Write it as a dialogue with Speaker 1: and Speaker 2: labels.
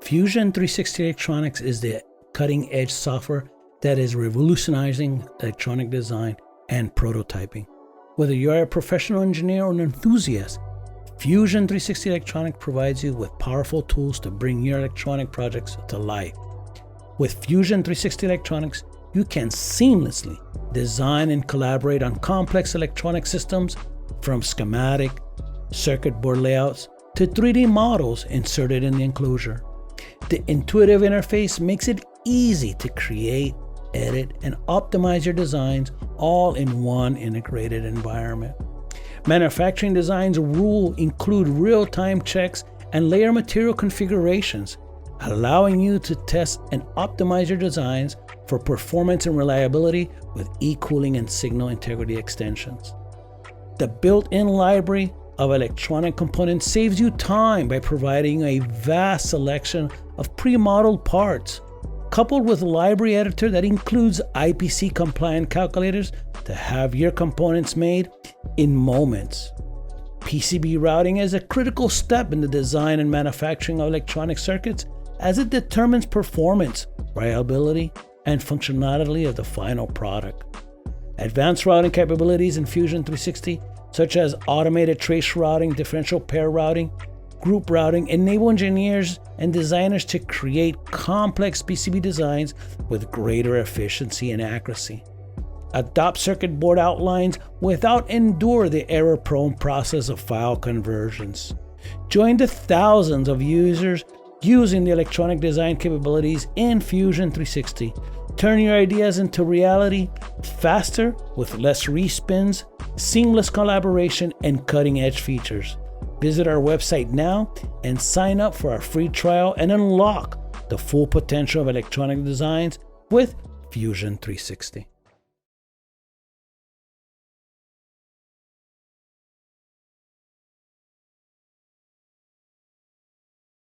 Speaker 1: Fusion 360 Electronics is the cutting-edge software that is revolutionizing electronic design and prototyping. Whether you're a professional engineer or an enthusiast, Fusion 360 Electronics provides you with powerful tools to bring your electronic projects to life. With Fusion 360 Electronics, you can seamlessly design and collaborate on complex electronic systems, from schematic, circuit board layouts, to 3D models inserted in the enclosure. The intuitive interface makes it easy to create, edit, and optimize your designs all in one integrated environment. Manufacturing designs include real-time checks and layer material configurations, allowing you to test and optimize your designs for performance and reliability with e-cooling and signal integrity extensions. The built-in library of electronic components saves you time by providing a vast selection of pre-modeled parts, coupled with a library editor that includes IPC-compliant calculators to have your components made in moments. PCB routing is a critical step in the design and manufacturing of electronic circuits, as it determines performance, reliability, and functionality of the final product. Advanced routing capabilities in Fusion 360, such as automated trace routing, differential pair routing, group routing, enable engineers and designers to create complex PCB designs with greater efficiency and accuracy. Adopt circuit board outlines without endure the error-prone process of file conversions. Join the thousands of users using the electronic design capabilities in Fusion 360. Turn your ideas into reality faster with less respins, seamless collaboration, and cutting-edge features. Visit our website now and sign up for our free trial and unlock the full potential of electronic designs with Fusion 360.